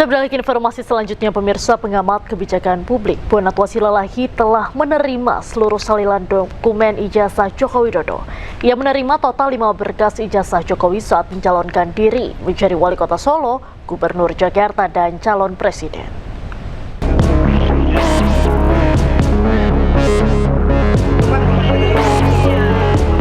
Kita beralih ke informasi selanjutnya, pemirsa. Pengamat kebijakan publik Bonatua Silalahi telah menerima seluruh salinan dokumen ijazah Joko Widodo. Ia menerima total 5 berkas ijazah Jokowi saat mencalonkan diri menjadi Wali Kota Solo, Gubernur Jakarta, dan calon presiden.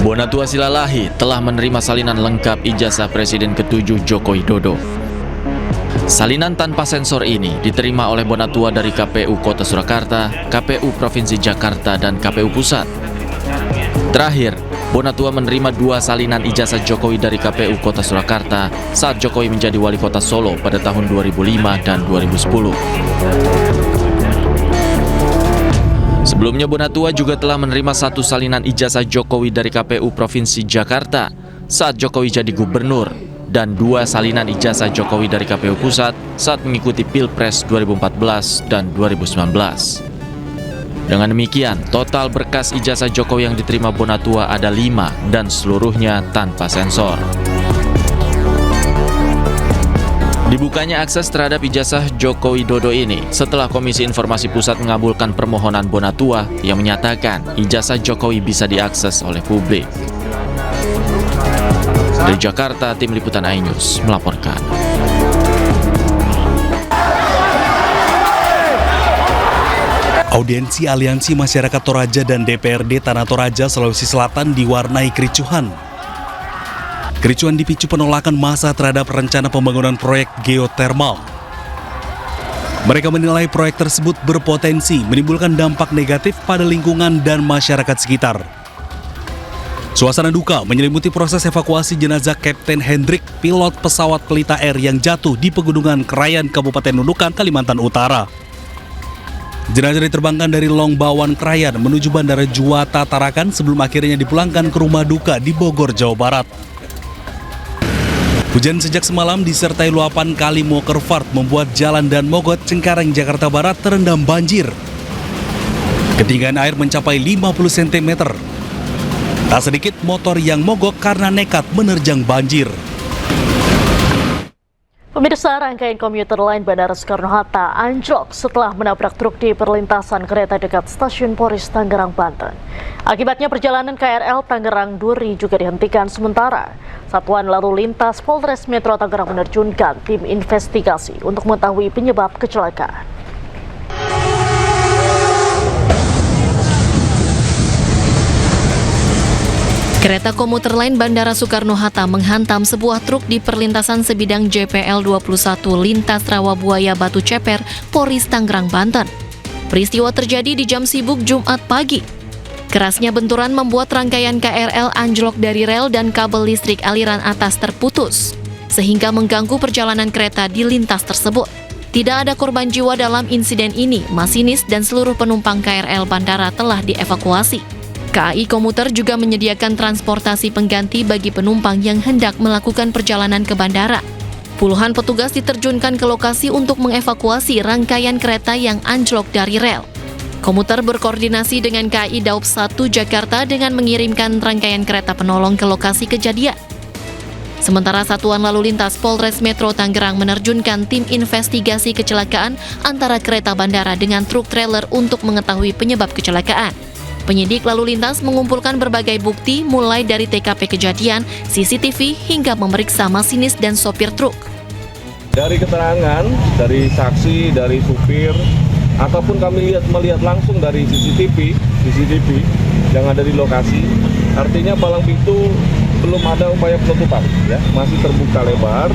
Bonatua Silalahi telah menerima salinan lengkap ijazah Presiden ke-7 Joko Widodo. Salinan tanpa sensor ini diterima oleh Bonatua dari KPU Kota Surakarta, KPU Provinsi Jakarta, dan KPU Pusat. Terakhir, Bonatua menerima 2 salinan ijazah Jokowi dari KPU Kota Surakarta saat Jokowi menjadi Wali Kota Solo pada tahun 2005 dan 2010. Sebelumnya, Bonatua juga telah menerima 1 salinan ijazah Jokowi dari KPU Provinsi Jakarta saat Jokowi jadi gubernur, dan 2 salinan ijazah Jokowi dari KPU Pusat saat mengikuti Pilpres 2014 dan 2019. Dengan demikian, total berkas ijazah Jokowi yang diterima Bonatua ada 5 dan seluruhnya tanpa sensor. Dibukanya akses terhadap ijazah Joko Widodo ini setelah Komisi Informasi Pusat mengabulkan permohonan Bonatua yang menyatakan ijazah Jokowi bisa diakses oleh publik. Dari Jakarta, tim liputan iNews melaporkan. Audiensi Aliansi Masyarakat Toraja dan DPRD Tanah Toraja, Sulawesi Selatan diwarnai kericuhan. Kericuhan dipicu penolakan massa terhadap rencana pembangunan proyek geotermal. Mereka menilai proyek tersebut berpotensi menimbulkan dampak negatif pada lingkungan dan masyarakat sekitar. Suasana duka menyelimuti proses evakuasi jenazah Kapten Hendrik, pilot pesawat Pelita Air yang jatuh di Pegunungan Krayan, Kabupaten Nunukan, Kalimantan Utara. Jenazah diterbangkan dari Longbawan Krayan menuju Bandara Juwata Tarakan sebelum akhirnya dipulangkan ke rumah duka di Bogor, Jawa Barat. Hujan sejak semalam disertai luapan Kali Mokervart membuat jalan dan Mogot, Cengkareng, Jakarta Barat terendam banjir. Ketinggian air mencapai 50 cm. Tak sedikit motor yang mogok karena nekat menerjang banjir. Pemirsa, rangkaian komuter lain Bandara Soekarno-Hatta anjlok setelah menabrak truk di perlintasan kereta dekat Stasiun Poris, Tangerang, Banten. Akibatnya perjalanan KRL Tangerang Duri juga dihentikan sementara. Satuan Lalu Lintas Polres Metro Tangerang menerjunkan tim investigasi untuk mengetahui penyebab kecelakaan. Kereta komuter lain Bandara Soekarno-Hatta menghantam sebuah truk di perlintasan sebidang JPL 21 lintas Rawabuaya Batu Ceper, Poris, Tangerang, Banten. Peristiwa terjadi di jam sibuk Jumat pagi. Kerasnya benturan membuat rangkaian KRL anjlok dari rel dan kabel listrik aliran atas terputus, sehingga mengganggu perjalanan kereta di lintas tersebut. Tidak ada korban jiwa dalam insiden ini, masinis dan seluruh penumpang KRL bandara telah dievakuasi. KAI Komuter juga menyediakan transportasi pengganti bagi penumpang yang hendak melakukan perjalanan ke bandara. Puluhan petugas diterjunkan ke lokasi untuk mengevakuasi rangkaian kereta yang anjlok dari rel. Komuter berkoordinasi dengan KAI Daob 1 Jakarta dengan mengirimkan rangkaian kereta penolong ke lokasi kejadian. Sementara Satuan Lalu Lintas Polres Metro Tangerang menerjunkan tim investigasi kecelakaan antara kereta bandara dengan truk trailer untuk mengetahui penyebab kecelakaan. Penyidik lalu lintas mengumpulkan berbagai bukti mulai dari TKP kejadian, CCTV, hingga memeriksa masinis dan sopir truk. Dari keterangan, dari saksi, dari supir, ataupun kami melihat langsung dari CCTV yang ada di lokasi, artinya palang pintu belum ada upaya penutupan, ya, masih terbuka lebar,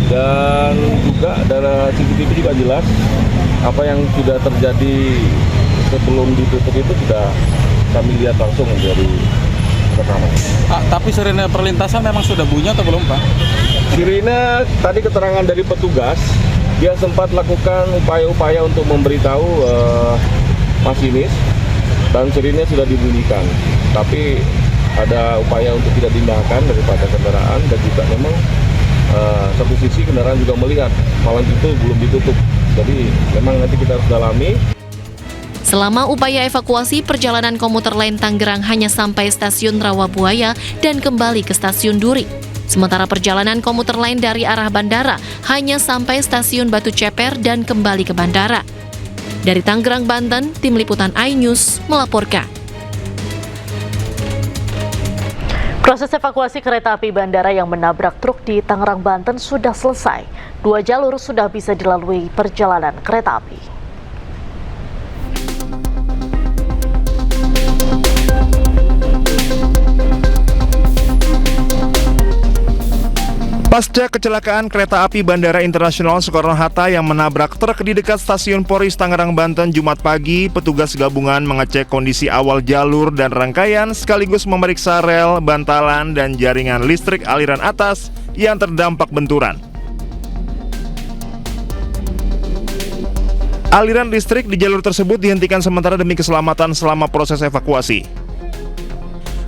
dan juga dari CCTV juga jelas apa yang sudah terjadi sebelum ditutup itu sudah kami lihat langsung dari rekaman. Tapi sirine perlintasan memang sudah bunyi atau belum, Pak? Sirine tadi keterangan dari petugas, dia sempat lakukan upaya-upaya untuk memberitahu masinis dan sirine sudah dibunyikan. Tapi ada upaya untuk tidak diindahkan daripada kendaraan, dan juga memang satu sisi kendaraan juga melihat palang itu belum ditutup. Jadi memang nanti kita harus dalami. Selama upaya evakuasi, perjalanan komuter lain Tangerang hanya sampai stasiun Rawabuaya dan kembali ke stasiun Duri. Sementara perjalanan komuter lain dari arah bandara hanya sampai stasiun Batu Ceper dan kembali ke bandara. Dari Tangerang, Banten, Tim Liputan iNews melaporkan. Proses evakuasi kereta api bandara yang menabrak truk di Tangerang, Banten sudah selesai. 2 jalur sudah bisa dilalui perjalanan kereta api. Pasca kecelakaan kereta api Bandara Internasional Soekarno-Hatta yang menabrak truk di dekat stasiun Polres Tangerang, Banten Jumat pagi, petugas gabungan mengecek kondisi awal jalur dan rangkaian sekaligus memeriksa rel, bantalan, dan jaringan listrik aliran atas yang terdampak benturan. Aliran listrik di jalur tersebut dihentikan sementara demi keselamatan selama proses evakuasi.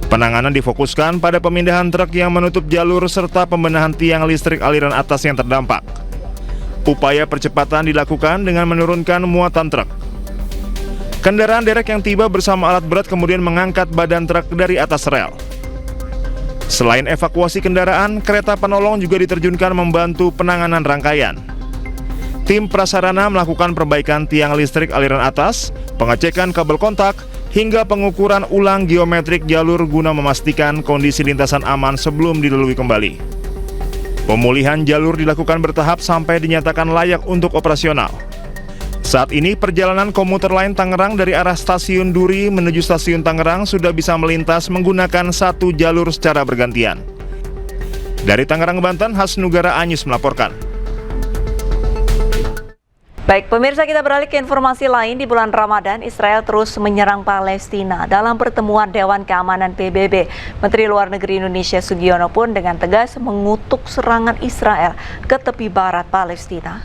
Penanganan difokuskan pada pemindahan truk yang menutup jalur serta pembenahan tiang listrik aliran atas yang terdampak. Upaya percepatan dilakukan dengan menurunkan muatan truk. Kendaraan derek yang tiba bersama alat berat kemudian mengangkat badan truk dari atas rel. Selain evakuasi kendaraan, kereta penolong juga diterjunkan membantu penanganan rangkaian. Tim prasarana melakukan perbaikan tiang listrik aliran atas, pengecekan kabel kontak, hingga pengukuran ulang geometrik jalur guna memastikan kondisi lintasan aman sebelum dilalui kembali. Pemulihan jalur dilakukan bertahap sampai dinyatakan layak untuk operasional. Saat ini perjalanan komuter lain Tangerang dari arah stasiun Duri menuju stasiun Tangerang sudah bisa melintas menggunakan satu jalur secara bergantian. Dari Tangerang, Banten, Hasnugara Anyus melaporkan. Baik, pemirsa, kita beralih ke informasi lain. Di bulan Ramadan, Israel terus menyerang Palestina. Dalam pertemuan Dewan Keamanan PBB, Menteri Luar Negeri Indonesia Sugiono pun dengan tegas mengutuk serangan Israel ke tepi barat Palestina.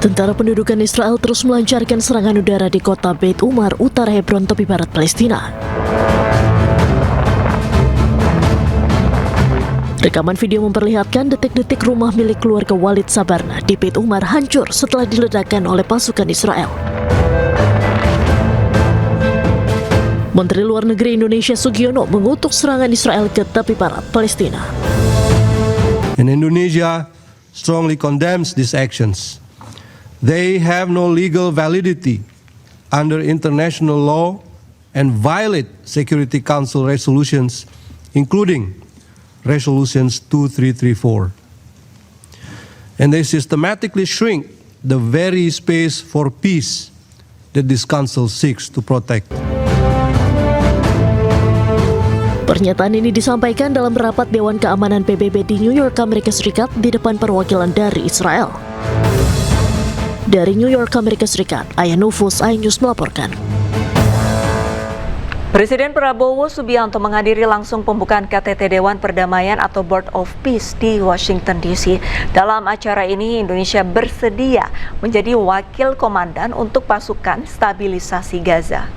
Tentara pendudukan Israel terus melancarkan serangan udara di kota Beit Umar, utara Hebron, tepi barat Palestina. Rekaman video memperlihatkan detik-detik rumah milik keluarga Walid Sabarna di Beit Umar hancur setelah diledakkan oleh pasukan Israel. Menteri Luar Negeri Indonesia Sugiono mengutuk serangan Israel ke tepi barat Palestina. And Indonesia strongly condemns these actions. They have no legal validity under international law and violate Security Council resolutions, including resolutions 2334. And they systematically shrink the very space for peace that this council seeks to protect. Pernyataan ini disampaikan dalam rapat Dewan Keamanan PBB di New York, Amerika Serikat di depan perwakilan dari Israel. Dari New York, Amerika Serikat, Ayah Nufus, iNews melaporkan. Presiden Prabowo Subianto menghadiri langsung pembukaan KTT Dewan Perdamaian atau Board of Peace di Washington DC. Dalam acara ini, Indonesia bersedia menjadi wakil komandan untuk pasukan stabilisasi Gaza.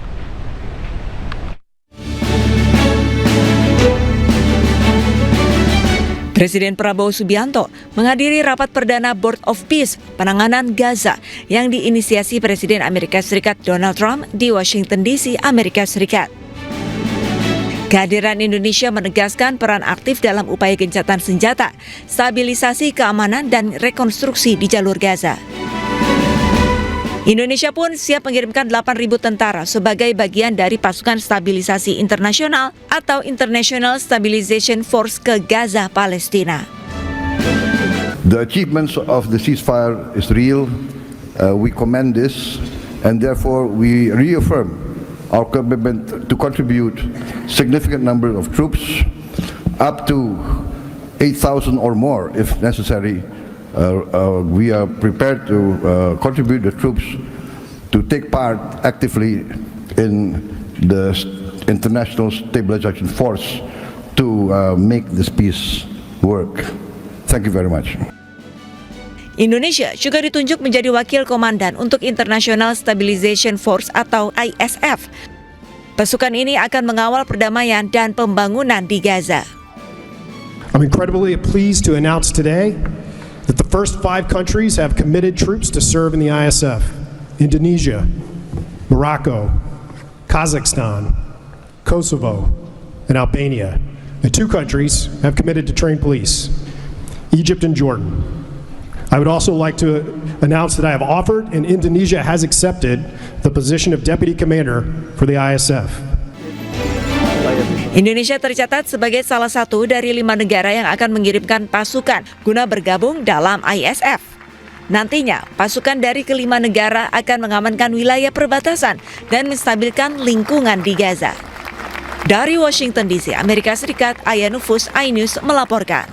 Presiden Prabowo Subianto menghadiri rapat perdana Board of Peace penanganan Gaza yang diinisiasi Presiden Amerika Serikat Donald Trump di Washington DC, Amerika Serikat. Kehadiran Indonesia menegaskan peran aktif dalam upaya gencatan senjata, stabilisasi keamanan dan rekonstruksi di jalur Gaza. Indonesia pun siap mengirimkan 8.000 tentara sebagai bagian dari pasukan stabilisasi internasional atau International Stabilization Force ke Gaza, Palestina. The achievements of the ceasefire is real. We commend this, and therefore we reaffirm our commitment to contribute significant number of troops, up to 8,000 or more if necessary. We are prepared to contribute the troops to take part actively in the International Stabilization Force to make this peace work. Thank you very much. Indonesia juga ditunjuk menjadi wakil komandan untuk International Stabilization Force atau ISF. Pasukan ini akan mengawal perdamaian dan pembangunan di Gaza. I'm incredibly pleased to announce today that the first 5 countries have committed troops to serve in the ISF: Indonesia, Morocco, Kazakhstan, Kosovo, and Albania. And 2 countries have committed to train police: Egypt and Jordan. I would also like to announce that I have offered and Indonesia has accepted the position of Deputy Commander for the ISF. Indonesia tercatat sebagai salah satu dari 5 negara yang akan mengirimkan pasukan guna bergabung dalam ISF. Nantinya, pasukan dari kelima negara akan mengamankan wilayah perbatasan dan menstabilkan lingkungan di Gaza. Dari Washington DC, Amerika Serikat, Aya Nufus, iNews melaporkan.